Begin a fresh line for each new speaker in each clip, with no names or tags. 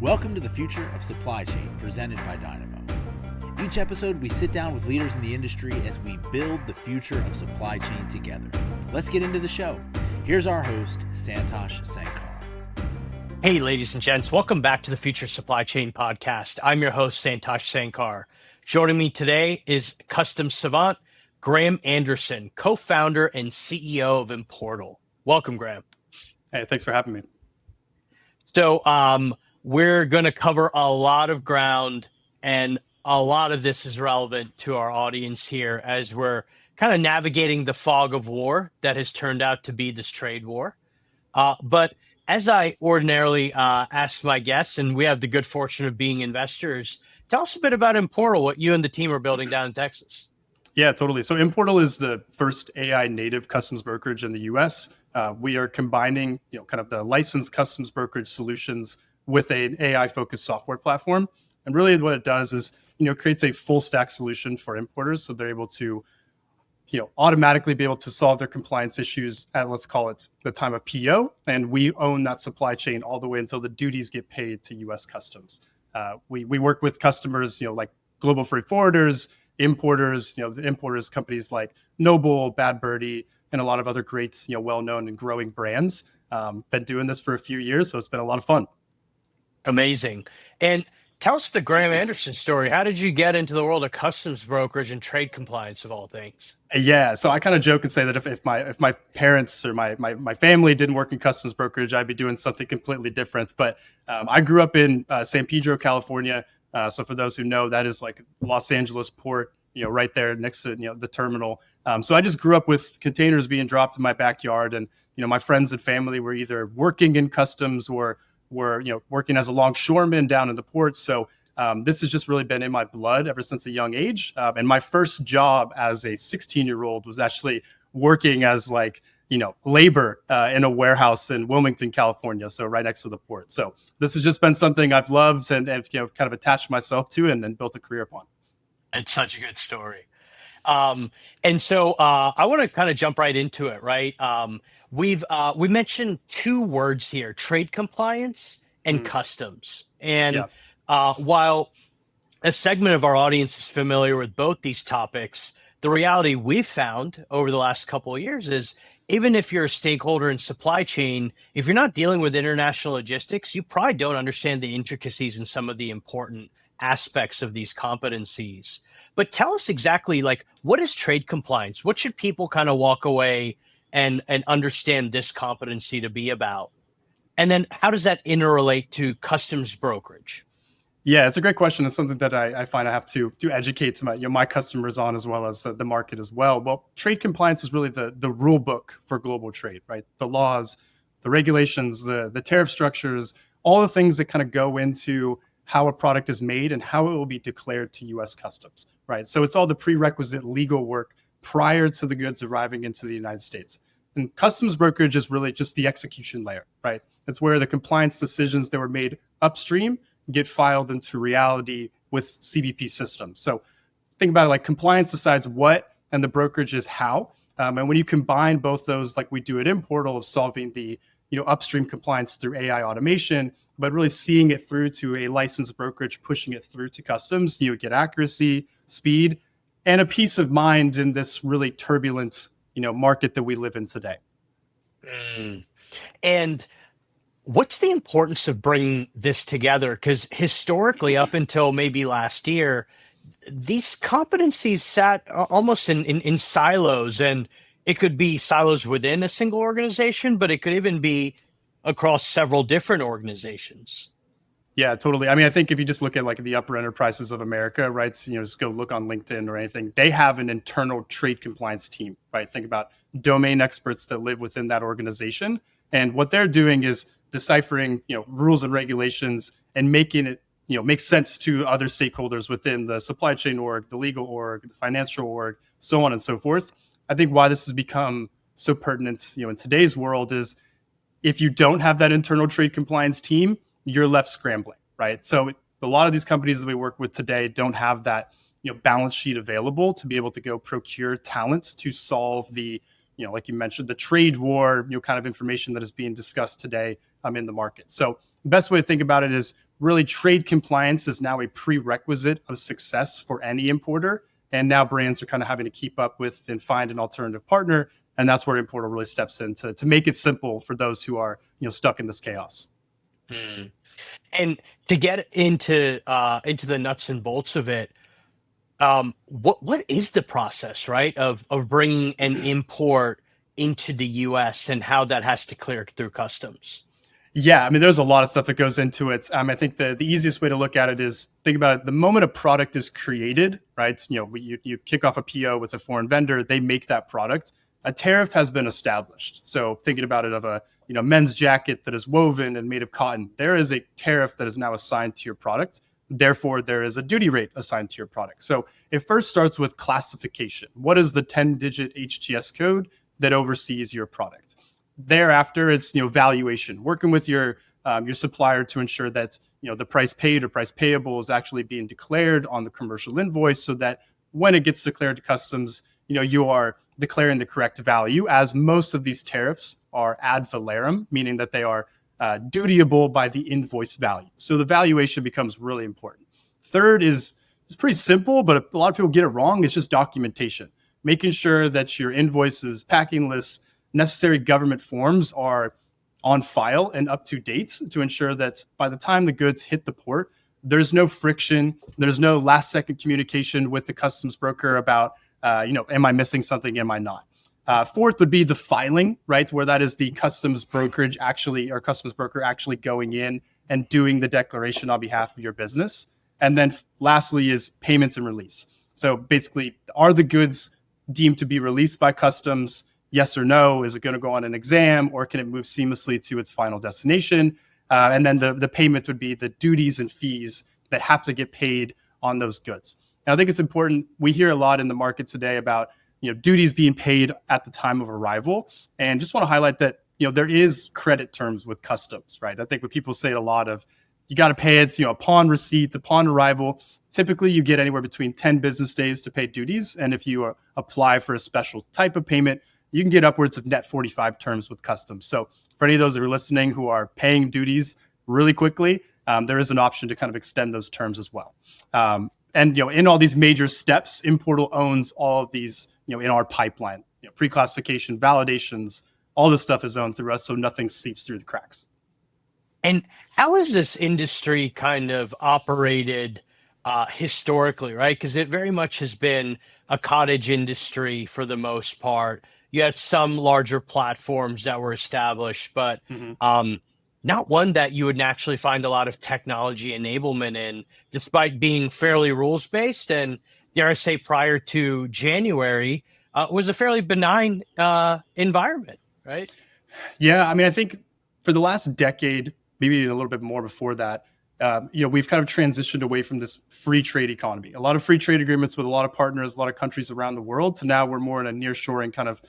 Welcome to the Future of Supply Chain, presented by Dynamo. Each episode, we sit down with leaders in the industry as we build the future of supply chain together. Let's get into the show. Here's our host, Santosh Sankar.
Hey, ladies and gents, welcome back to the Future Supply Chain Podcast. I'm your host, Santosh Sankar. Joining me today is customs savant, Graham Anderson, co-founder and CEO of Importal. Welcome, Graham.
Hey, thanks for having me.
So we're going to cover a lot of ground, and a lot of this is relevant to our audience here as we're kind of navigating the fog of war that has turned out to be this trade war. But as I ordinarily ask my guests, and we have the good fortune of being investors, tell us a bit about Importal, what you and the team are building down in Texas.
Yeah, totally. So Importal is the first AI native customs brokerage in the US. We are combining, kind of the licensed customs brokerage solutions with an AI focused software platform. And really what it does is, creates a full stack solution for importers. So they're able to, automatically be able to solve their compliance issues at, let's call it, the time of PO. And we own that supply chain all the way until the duties get paid to US Customs. We work with customers, like global freight forwarders, importers, the importers companies like Noble, Bad Birdie, and a lot of other great, well-known and growing brands. Been doing this for a few years, so it's been a lot of fun.
Amazing. And tell us the Graham Anderson story. How did you get into the world of customs brokerage and trade compliance of all things?
Yeah, so I kind of joke and say that if my parents or my family didn't work in customs brokerage, I'd be doing something completely different. But I grew up in San Pedro, California. So for those who know, that is like Los Angeles port, right there next to the terminal. So I just grew up with containers being dropped in my backyard, and my friends and family were either working in customs or were working as a longshoreman down in the port. So this has just really been in my blood ever since a young age. And my first job as a 16-year-old was actually working as labor in a warehouse in Wilmington, California, so right next to the port. So this has just been something I've loved and kind of attached myself to and built a career upon.
It's such a good story. And so I want to kind of jump right into it, right? We mentioned two words here: trade compliance and customs. And while a segment of our audience is familiar with both these topics, the reality we've found over the last couple of years is even if you're a stakeholder in supply chain, if you're not dealing with international logistics, you probably don't understand the intricacies and some of the important aspects of these competencies. But tell us exactly, what is trade compliance? What should people kind of walk away and understand this competency to be about? And then how does that interrelate to customs brokerage?
Yeah, it's a great question. It's something that I find I have to educate my customers on, as well as the market as well. Well, trade compliance is really the rule book for global trade, right? The laws, the regulations, the tariff structures, all the things that kind of go into how a product is made and how it will be declared to US Customs, right? So it's all the prerequisite legal work prior to the goods arriving into the United States. And customs brokerage is really just the execution layer, right? It's where the compliance decisions that were made upstream get filed into reality with CBP systems. So think about it, compliance decides what and the brokerage is how. And when you combine both those, like we do at Importal, of solving the upstream compliance through AI automation, but really seeing it through to a licensed brokerage, pushing it through to customs, you get accuracy, speed, and a peace of mind in this really turbulent, market that we live in today.
And what's the importance of bringing this together? Because historically, up until maybe last year, these competencies sat almost in silos, and it could be silos within a single organization, but it could even be across several different organizations.
Yeah, totally. I mean, I think if you just look at the upper enterprises of America, right? So, just go look on LinkedIn or anything. They have an internal trade compliance team, right? Think about domain experts that live within that organization. And what they're doing is deciphering, rules and regulations and making it, make sense to other stakeholders within the supply chain org, the legal org, the financial org, so on and so forth. I think why this has become so pertinent, in today's world is if you don't have that internal trade compliance team, you're left scrambling, right? So a lot of these companies that we work with today don't have that, balance sheet available to be able to go procure talent to solve the, like you mentioned, the trade war, kind of information that is being discussed today in the market. So the best way to think about it is really trade compliance is now a prerequisite of success for any importer. And now brands are kind of having to keep up with and find an alternative partner. And that's where Importal really steps in to make it simple for those who are stuck in this chaos.
Mm. And to get into the nuts and bolts of it, what is the process, right, of bringing an import into the U.S. and how that has to clear through customs?
Yeah, I mean, there's a lot of stuff that goes into it. I think the easiest way to look at it is think about it. The moment a product is created, right? You kick off a PO with a foreign vendor, they make that product. A tariff has been established. So thinking about it of a men's jacket that is woven and made of cotton, there is a tariff that is now assigned to your product. Therefore, there is a duty rate assigned to your product. So it first starts with classification. What is the 10-digit HTS code that oversees your product? Thereafter, it's valuation, working with your supplier to ensure that the price paid or price payable is actually being declared on the commercial invoice, so that when it gets declared to customs, you are declaring the correct value, as most of these tariffs are ad valorem, meaning that they are dutiable by the invoice value. So the valuation becomes really important. Third is pretty simple, but a lot of people get it wrong. It's just documentation, making sure that your invoices, packing lists, necessary government forms are on file and up to date to ensure that by the time the goods hit the port, there's no friction, there's no last second communication with the customs broker about, am I missing something, am I not? Fourth would be the filing, right? Where that is the customs broker actually going in and doing the declaration on behalf of your business. And then lastly is payments and release. So basically, are the goods deemed to be released by customs? Yes or no? Is it going to go on an exam, or can it move seamlessly to its final destination? And then the payment would be the duties and fees that have to get paid on those goods. And I think it's important. We hear a lot in the market today about duties being paid at the time of arrival, and just want to highlight that there is credit terms with customs, right? I think when people say a lot of you got to pay it, upon receipt, upon arrival. Typically, you get anywhere between 10 business days to pay duties, and if you apply for a special type of payment, you can get upwards of net 45 terms with customs. So for any of those that are listening who are paying duties really quickly, there is an option to kind of extend those terms as well. And in all these major steps, Importal owns all of these, in our pipeline. Pre-classification, validations, all this stuff is owned through us, so nothing seeps through the cracks.
And how has this industry kind of operated historically, right? Because it very much has been a cottage industry for the most part. You had some larger platforms that were established, but not one that you would naturally find a lot of technology enablement in, despite being fairly rules-based. And dare I say, prior to January, was a fairly benign environment, right?
Yeah, I mean, I think for the last decade, maybe a little bit more before that, we've kind of transitioned away from this free trade economy. A lot of free trade agreements with a lot of partners, a lot of countries around the world. So now we're more in a nearshoring kind of,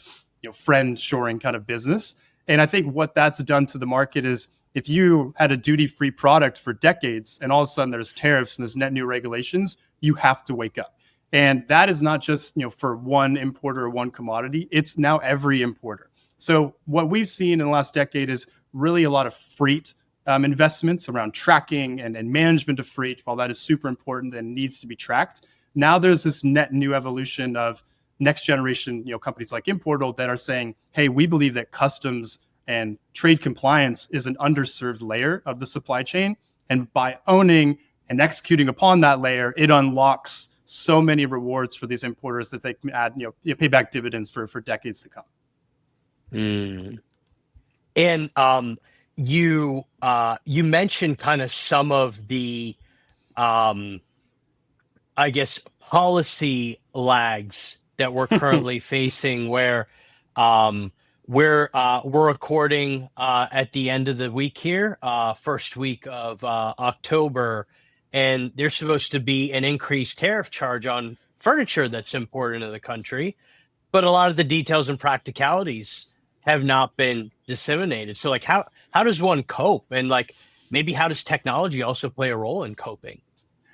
friend shoring kind of business. And I think what that's done to the market is if you had a duty-free product for decades and all of a sudden there's tariffs and there's net new regulations, you have to wake up. And that is not just, for one importer or one commodity. It's now every importer. So what we've seen in the last decade is really a lot of freight investments around tracking and management of freight. While that is super important and needs to be tracked, now there's this net new evolution of next generation, companies like Importal that are saying, hey, we believe that customs and trade compliance is an underserved layer of the supply chain. And by owning and executing upon that layer, it unlocks so many rewards for these importers that they can add, pay back dividends for decades to come.
And you mentioned kind of some of the I guess policy lags that we're currently facing, where we're recording at the end of the week here, first week of October, and there's supposed to be an increased tariff charge on furniture that's imported into the country, but a lot of the details and practicalities have not been disseminated. So like how does one cope? And like maybe how does technology also play a role in coping?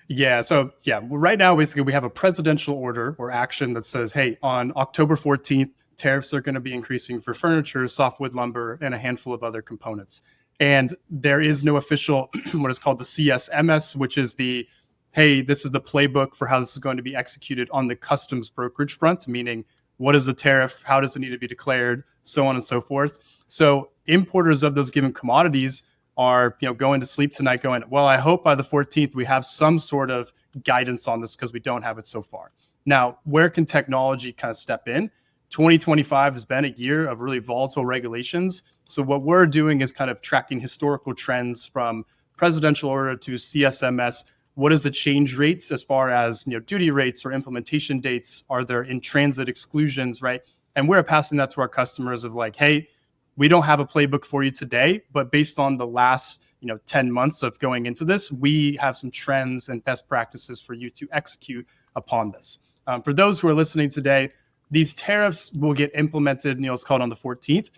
Yeah. So right now, basically we have a presidential order or action that says, hey, on October 14th, tariffs are going to be increasing for furniture, softwood lumber, and a handful of other components. And there is no official, what is called the CSMS, which is the, hey, this is the playbook for how this is going to be executed on the customs brokerage front, meaning what is the tariff, how does it need to be declared, so on and so forth. So importers of those given commodities are, going to sleep tonight going, well, I hope by the 14th we have some sort of guidance on this because we don't have it so far. Now, where can technology kind of step in? 2025 has been a year of really volatile regulations. So what we're doing is kind of tracking historical trends from presidential order to CSMS. What is the change rates as far as duty rates or implementation dates? Are there in transit exclusions, right? And we're passing that to our customers of like, hey, we don't have a playbook for you today, but based on the last 10 months of going into this, we have some trends and best practices for you to execute upon this. For those who are listening today, these tariffs will get implemented, it's called on the 14th.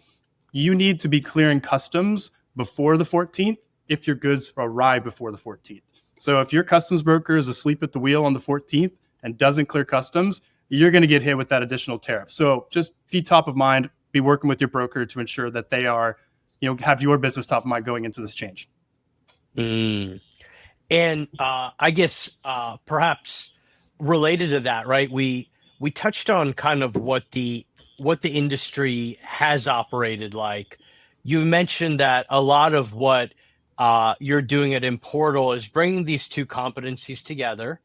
You need to be clearing customs before the 14th if your goods arrive before the 14th. So if your customs broker is asleep at the wheel on the 14th and doesn't clear customs, you're going to get hit with that additional tariff. So just be top of mind, be working with your broker to ensure that they are, have your business top of mind going into this change.
And I guess perhaps related to that, right? We touched on kind of what the industry has operated like. You mentioned that a lot of what you're doing at Importal is bringing these two competencies together,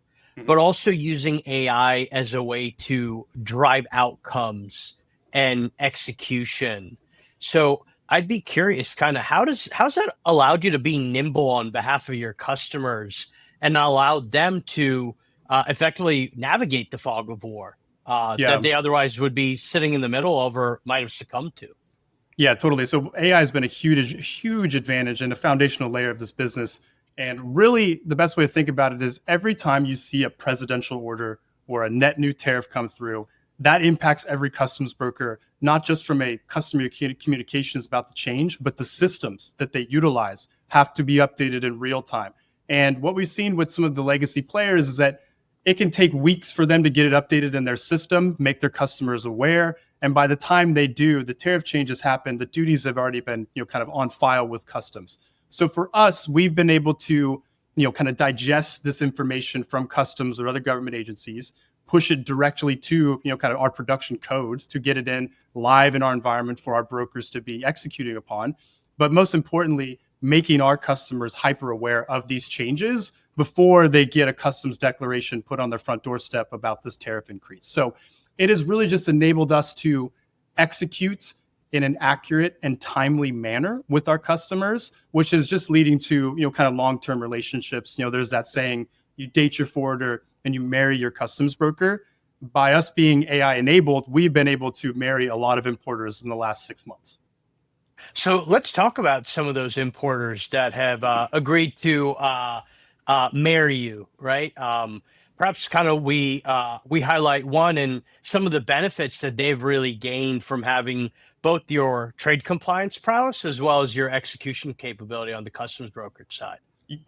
but also using AI as a way to drive outcomes and execution. So I'd be curious, kind of how's that allowed you to be nimble on behalf of your customers and allowed them to effectively navigate the fog of war that they otherwise would be sitting in the middle of or might have succumbed to?
Yeah, totally. So AI has been a huge advantage and a foundational layer of this business. And really, the best way to think about it is every time you see a presidential order or a net new tariff come through, that impacts every customs broker, not just from a customer communications about the change, but the systems that they utilize have to be updated in real time. And what we've seen with some of the legacy players is that it can take weeks for them to get it updated in their system, make their customers aware. And by the time they do, the tariff changes happen, the duties have already been, kind of on file with customs. So for us, we've been able to, kind of digest this information from customs or other government agencies, push it directly to, kind of our production code to get it in live in our environment for our brokers to be executing upon. But most importantly, making our customers hyper aware of these changes before they get a customs declaration put on their front doorstep about this tariff increase. So it has really just enabled us to execute in an accurate and timely manner with our customers, which is just leading to, kind of long-term relationships. There's that saying, you date your forwarder and you marry your customs broker. By us being AI enabled, we've been able to marry a lot of importers in the last 6 months.
So let's talk about some of those importers that have agreed to marry you, right? Perhaps kind of we highlight one and some of the benefits that they've really gained from having both your trade compliance prowess as well as your execution capability on the customs brokerage side.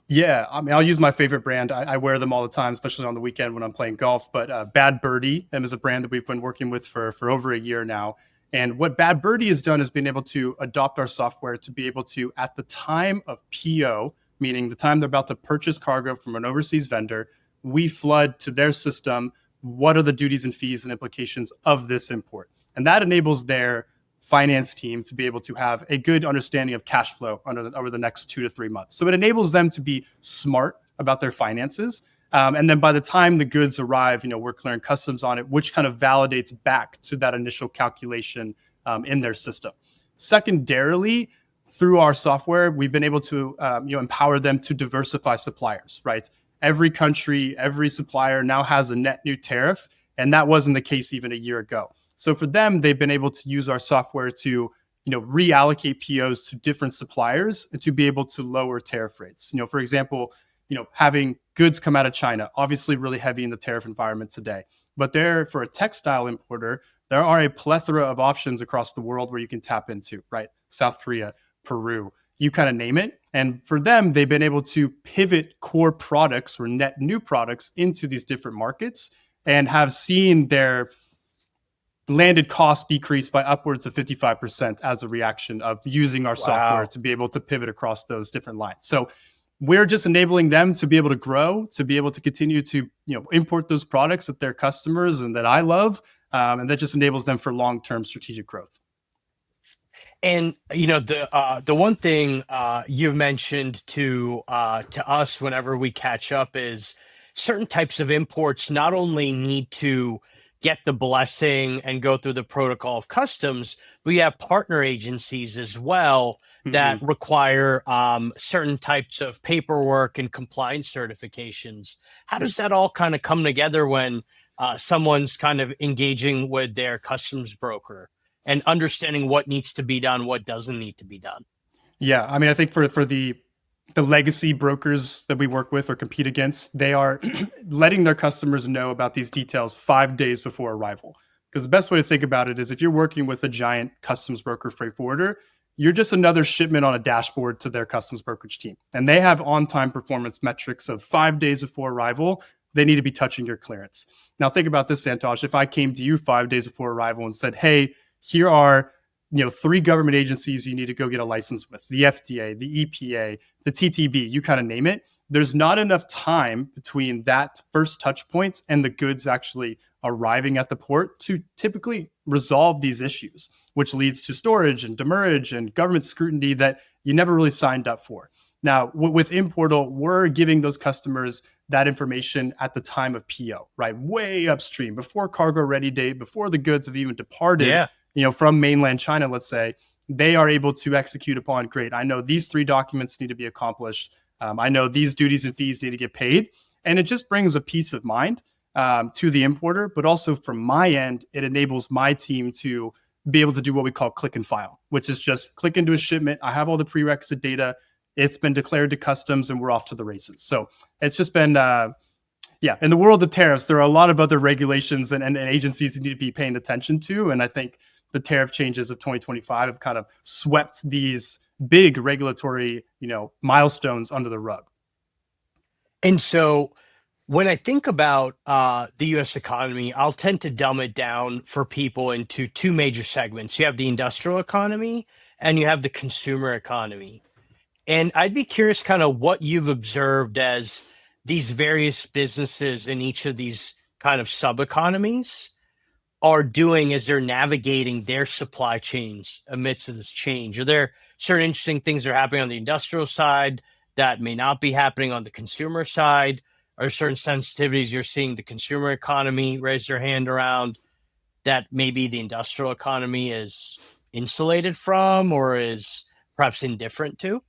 Yeah, I mean, I'll use my favorite brand. I wear them all the time, especially on the weekend when I'm playing golf. But Bad Birdie, them is a brand that we've been working with for over a year now. And what Bad Birdie has done is been able to adopt our software to be able to, at the time of PO, meaning the time they're about to purchase cargo from an overseas vendor, we flood to their system what are the duties and fees and implications of this import. And that enables their finance team to be able to have a good understanding of cash flow over the next 2 to 3 months. So it enables them to be smart about their finances. And then by the time the goods arrive, we're clearing customs on it, which kind of validates back to that initial calculation in their system. Secondarily, through our software, we've been able to empower them to diversify suppliers, right? Every country, every supplier now has a net new tariff, and that wasn't the case even a year ago. So for them, they've been able to use our software to reallocate POs to different suppliers and to be able to lower tariff rates. For example, having goods come out of China, obviously really heavy in the tariff environment today. But for a textile importer, there are a plethora of options across the world where you can tap into, right? South Korea, Peru, you kind of name it. And for them, they've been able to pivot core products or net new products into these different markets and have seen their landed cost decreased by upwards of 55% as a reaction of using our software to be able to pivot across those different lines. So we're just enabling them to be able to grow, to be able to continue to import those products that their customers and that I love, and that just enables them for long-term strategic growth.
And the one thing you've mentioned to us whenever we catch up is certain types of imports not only need to get the blessing and go through the protocol of customs, but you have partner agencies as well that require certain types of paperwork and compliance certifications. How does that all kind of come together when someone's kind of engaging with their customs broker and understanding what needs to be done, what doesn't need to be done?
Yeah, I mean, I think for the legacy brokers that we work with or compete against, they are letting their customers know about these details 5 days before arrival. Because the best way to think about it is if you're working with a giant customs broker freight forwarder, you're just another shipment on a dashboard to their customs brokerage team. And they have on-time performance metrics of 5 days before arrival. They need to be touching your clearance. Now think about this, Santosh. If I came to you 5 days before arrival and said, hey, here are 3 government agencies you need to go get a license with, the FDA, the EPA, the TTB, you kind of name it. There's not enough time between that first touch points and the goods actually arriving at the port to typically resolve these issues, which leads to storage and demurrage and government scrutiny that you never really signed up for. Now, with Importal, we're giving those customers that information at the time of PO, right? Way upstream, before cargo ready date, before the goods have even departed. From mainland China, let's say, they are able to execute upon, great, I know these 3 documents need to be accomplished. I know these duties and fees need to get paid. And it just brings a peace of mind to the importer. But also from my end, it enables my team to be able to do what we call click and file, which is just click into a shipment. I have all the prerequisite data. It's been declared to customs and we're off to the races. So it's just been... in the world of tariffs, there are a lot of other regulations and agencies you need to be paying attention to. And I think the tariff changes of 2025 have kind of swept these big regulatory, milestones under the rug.
And so when I think about the U.S. economy, I'll tend to dumb it down for people into 2 major segments. You have the industrial economy and you have the consumer economy. And I'd be curious kind of what you've observed as these various businesses in each of these kind of sub-economies are doing as they're navigating their supply chains amidst of this change. Are there certain interesting things that are happening on the industrial side that may not be happening on the consumer side? Are there certain sensitivities you're seeing the consumer economy raise their hand around that maybe the industrial economy is insulated from or is perhaps indifferent to?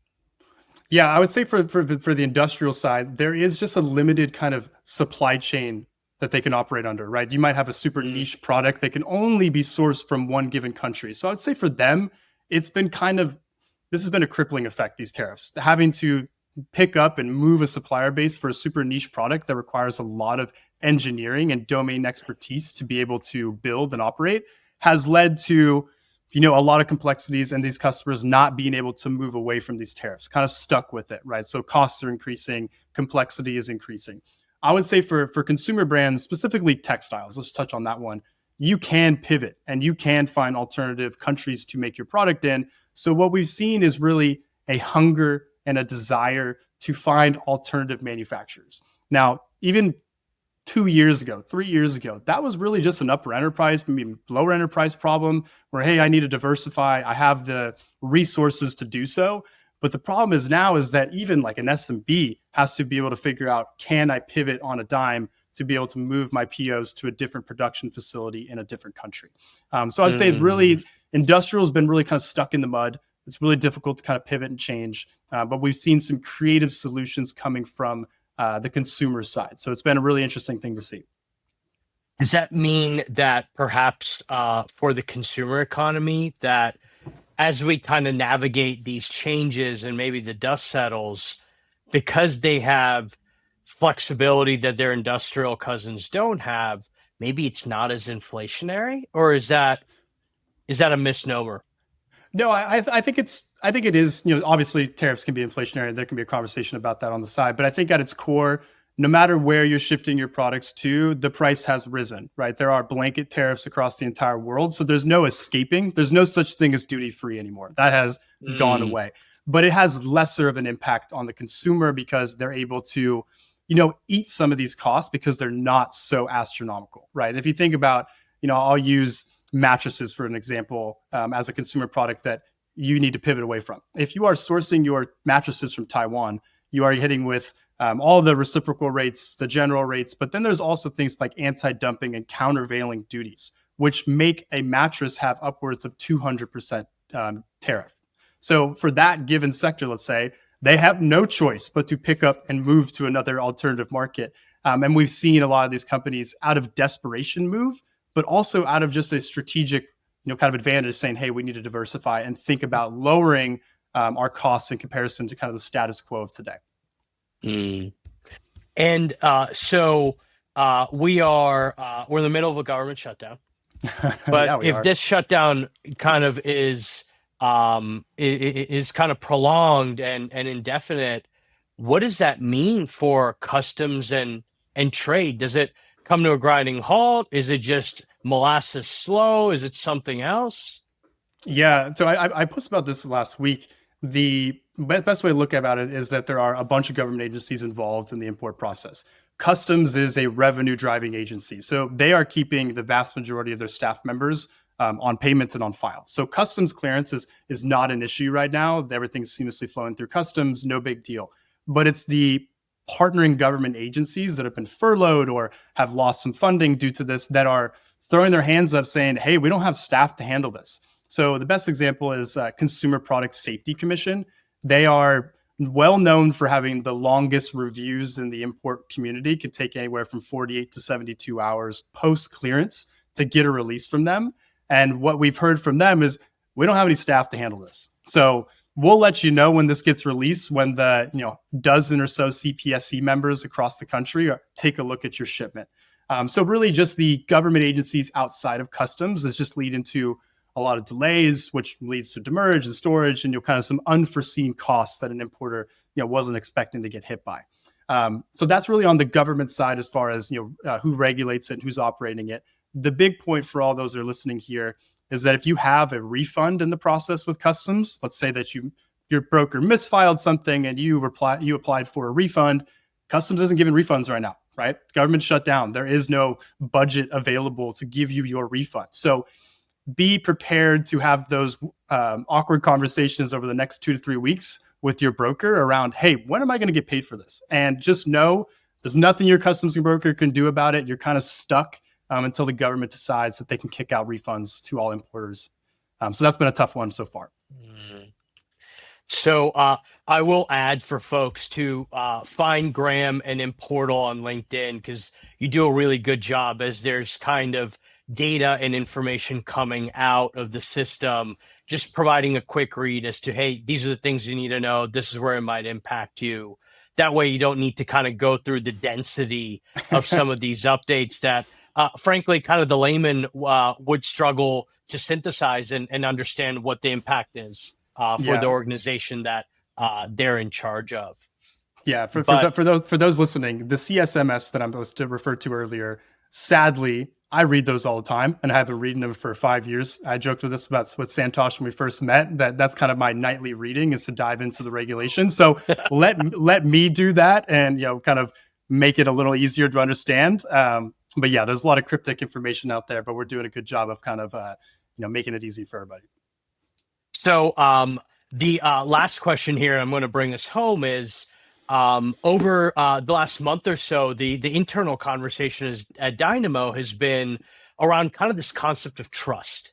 Yeah, I would say for the industrial side, there is just a limited kind of supply chain that they can operate under, right? You might have a super niche product that can only be sourced from one given country. So I would say for them, this has been a crippling effect, these tariffs. Having to pick up and move a supplier base for a super niche product that requires a lot of engineering and domain expertise to be able to build and operate has led to a lot of complexities and these customers not being able to move away from these tariffs, kind of stuck with it, right? So costs are increasing, complexity is increasing. I would say for consumer brands, specifically textiles, let's touch on that one. You can pivot and you can find alternative countries to make your product in. So what we've seen is really a hunger and a desire to find alternative manufacturers. Now, even 2 years ago, 3 years ago, that was really just an upper enterprise, maybe lower enterprise problem where, hey, I need to diversify. I have the resources to do so. But the problem is now is that even like an SMB has to be able to figure out, can I pivot on a dime to be able to move my POs to a different production facility in a different country? So I'd say really industrial has been really kind of stuck in the mud. It's really difficult to kind of pivot and change. But we've seen some creative solutions coming from the consumer side. So it's been a really interesting thing to see.
Does that mean that perhaps for the consumer economy, that as we kind of navigate these changes and maybe the dust settles, because they have flexibility that their industrial cousins don't have, maybe it's not as inflationary? Or is that a misnomer?
No, I think it is. Obviously tariffs can be inflationary. There can be a conversation about that on the side, but I think at its core, no matter where you're shifting your products to, the price has risen, right? There are blanket tariffs across the entire world. So there's no escaping. There's no such thing as duty free anymore. That has gone away. But it has lesser of an impact on the consumer because they're able to, eat some of these costs because they're not so astronomical, right? If you think about, I'll use mattresses for an example as a consumer product that you need to pivot away from. If you are sourcing your mattresses from Taiwan, you are hitting with all the reciprocal rates, the general rates, but then there's also things like anti-dumping and countervailing duties, which make a mattress have upwards of 200% tariff. So for that given sector, let's say, they have no choice but to pick up and move to another alternative market. And we've seen a lot of these companies out of desperation move, but also out of just a strategic, kind of advantage saying, hey, we need to diversify and think about lowering our costs in comparison to kind of the status quo of today.
And so we're in the middle of a government shutdown. But if this shutdown kind of is kind of prolonged and indefinite, what does that mean for customs and trade? Does it come to a grinding halt? Is it just molasses slow? Is it something else?
Yeah. So I posted about this last week. The best way to look about it is that there are a bunch of government agencies involved in the import process. Customs is a revenue driving agency. So they are keeping the vast majority of their staff members on payment and on file. So customs clearance is not an issue right now. Everything's seamlessly flowing through customs, no big deal. But it's the partnering government agencies that have been furloughed or have lost some funding due to this that are throwing their hands up saying, hey, we don't have staff to handle this. So the best example is Consumer Product Safety Commission. They are well known for having the longest reviews in the import community. It can take anywhere from 48 to 72 hours post clearance to get a release from them. And what we've heard from them is we don't have any staff to handle this. So we'll let you know when this gets released, when the dozen or so CPSC members across the country take a look at your shipment. So really just the government agencies outside of customs is just leading to a lot of delays, which leads to demurrage and storage and kind of some unforeseen costs that an importer wasn't expecting to get hit by. So that's really on the government side as far as who regulates it, who's operating it. The big point for all those that are listening here is that if you have a refund in the process with customs, let's say that your broker misfiled something and you applied for a refund, customs isn't giving refunds right now, right? Government shut down. There is no budget available to give you your refund. So be prepared to have those awkward conversations over the next 2 to 3 weeks with your broker around, hey, when am I going to get paid for this? And just know there's nothing your customs broker can do about it. You're kind of stuck until the government decides that they can kick out refunds to all importers. So that's been a tough one so far.
So I will add for folks to find Graham and Importal on LinkedIn because you do a really good job as there's kind of data and information coming out of the system, just providing a quick read as to, hey, these are the things you need to know. This is where it might impact you. That way you don't need to kind of go through the density of some of these updates that, frankly, kind of the layman would struggle to synthesize and understand what the impact is for the organization that they're in charge of.
Yeah, for those listening, the CSMS that I'm supposed to refer to earlier, sadly, I read those all the time, and I have been reading them for 5 years. I joked with this with Santosh when we first met. That's kind of my nightly reading is to dive into the regulations. So let me do that, and kind of make it a little easier to understand. But yeah, there's a lot of cryptic information out there, but we're doing a good job of kind of making it easy for everybody.
So the last question here, I'm going to bring us home is. Over the last month or so, the internal conversation at Dynamo has been around kind of this concept of trust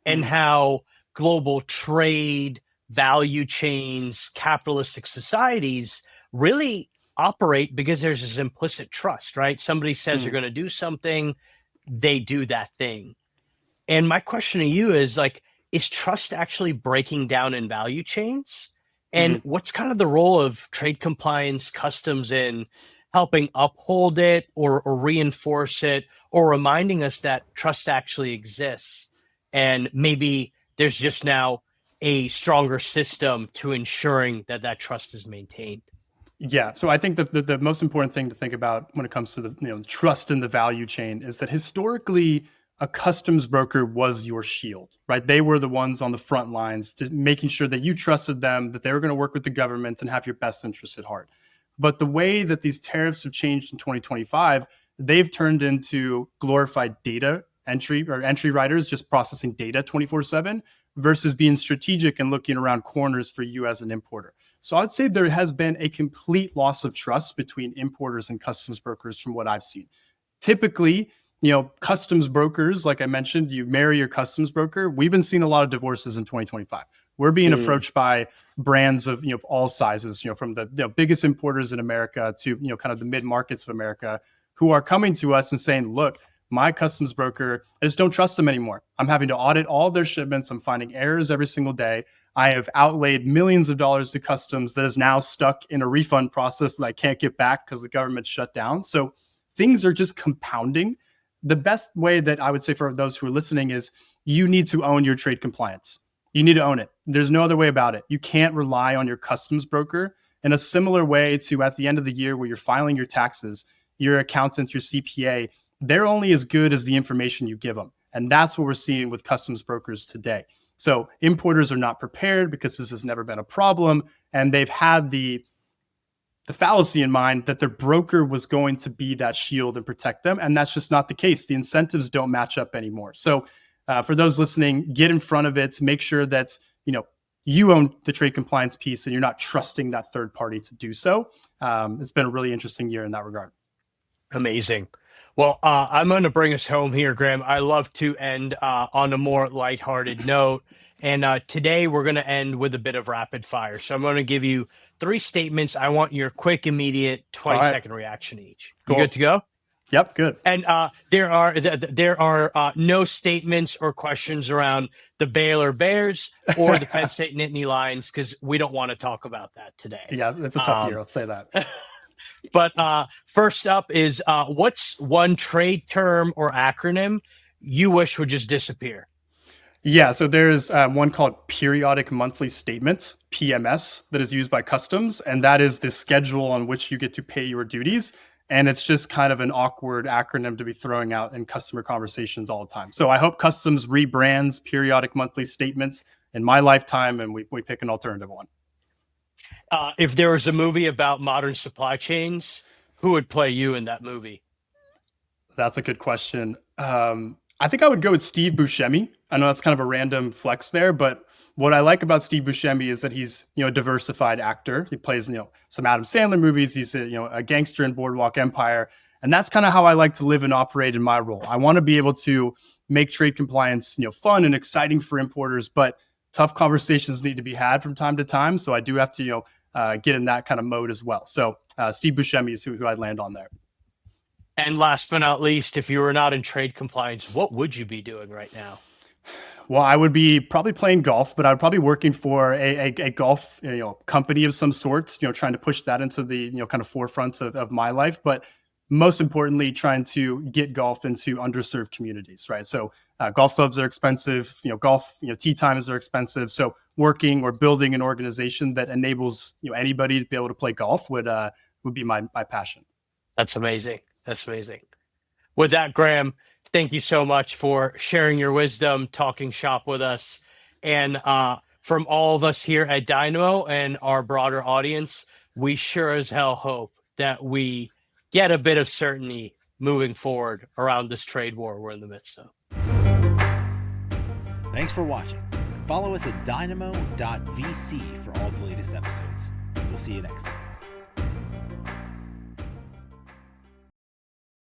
and how global trade, value chains, capitalistic societies really operate because there's this implicit trust, right? Somebody says they're going to do something, they do that thing. And my question to you is is trust actually breaking down in value chains? And what's kind of the role of trade compliance, customs in helping uphold it or reinforce it or reminding us that trust actually exists? And maybe there's just now a stronger system to ensuring that trust is maintained.
Yeah. So I think the most important thing to think about when it comes to the trust in the value chain is that historically a customs broker was your shield, right? They were the ones on the front lines, just making sure that you trusted them, that they were going to work with the government and have your best interests at heart. But the way that these tariffs have changed in 2025, they've turned into glorified data entry writers just processing data 24/7 versus being strategic and looking around corners for you as an importer. So I'd say there has been a complete loss of trust between importers and customs brokers from what I've seen. Typically, customs brokers, like I mentioned, you marry your customs broker. We've been seeing a lot of divorces in 2025. We're being approached by brands of all sizes, from the biggest importers in America to kind of the mid markets of America, who are coming to us and saying, "Look, my customs broker, I just don't trust them anymore. I'm having to audit all their shipments. I'm finding errors every single day. I have outlaid millions of dollars to customs that is now stuck in a refund process that I can't get back because the government shut down." So things are just compounding. The best way that I would say for those who are listening is you need to own your trade compliance. You need to own it. There's no other way about it. You can't rely on your customs broker in a similar way to at the end of the year where you're filing your taxes, your accountant, your CPA, they're only as good as the information you give them. And that's what we're seeing with customs brokers today. So importers are not prepared because this has never been a problem. And they've had the fallacy in mind that their broker was going to be that shield and protect them. And that's just not the case. The incentives don't match up anymore. So for those listening, get in front of it, make sure that, you own the trade compliance piece and you're not trusting that third party to do so. It's been a really interesting year in that regard.
Amazing. Well, I'm going to bring us home here, Graham. I love to end on a more lighthearted note. And today we're going to end with a bit of rapid fire. So I'm going to give you 3 statements. I want your quick, immediate 20-second reaction each. Cool. You good to go?
Yep, good.
And there are no statements or questions around the Baylor Bears or the Penn State Nittany Lions because we don't want to talk about that today.
Yeah, it's a tough year. I'll say that.
But first up is what's one trade term or acronym you wish would just disappear?
Yeah, so there's one called Periodic Monthly Statements, PMS, that is used by customs. And that is the schedule on which you get to pay your duties. And it's just kind of an awkward acronym to be throwing out in customer conversations all the time. So I hope customs rebrands Periodic Monthly Statements in my lifetime and we pick an alternative one.
If there was a movie about modern supply chains, who would play you in that movie?
That's a good question. I think I would go with Steve Buscemi. I know that's kind of a random flex there, but what I like about Steve Buscemi is that he's, a diversified actor. He plays, some Adam Sandler movies. He's a gangster in Boardwalk Empire. And that's kind of how I like to live and operate in my role. I want to be able to make trade compliance, fun and exciting for importers, but tough conversations need to be had from time to time. So I do have to, get in that kind of mode as well. So Steve Buscemi is who I'd land on there.
And last but not least, if you were not in trade compliance, what would you be doing right now?
Well, I would be probably playing golf, but I would probably be working for a golf company of some sorts, trying to push that into the kind of forefront of my life. But most importantly, trying to get golf into underserved communities, right? So golf clubs are expensive, golf, tee times are expensive. So working or building an organization that enables anybody to be able to play golf would be my passion.
That's amazing. That's amazing. With that, Graham, thank you so much for sharing your wisdom, talking shop with us. And from all of us here at Dynamo and our broader audience, we sure as hell hope that we get a bit of certainty moving forward around this trade war we're in the midst of.
Thanks for watching. Follow us at dynamo.vc for all the latest episodes. We'll see you next time.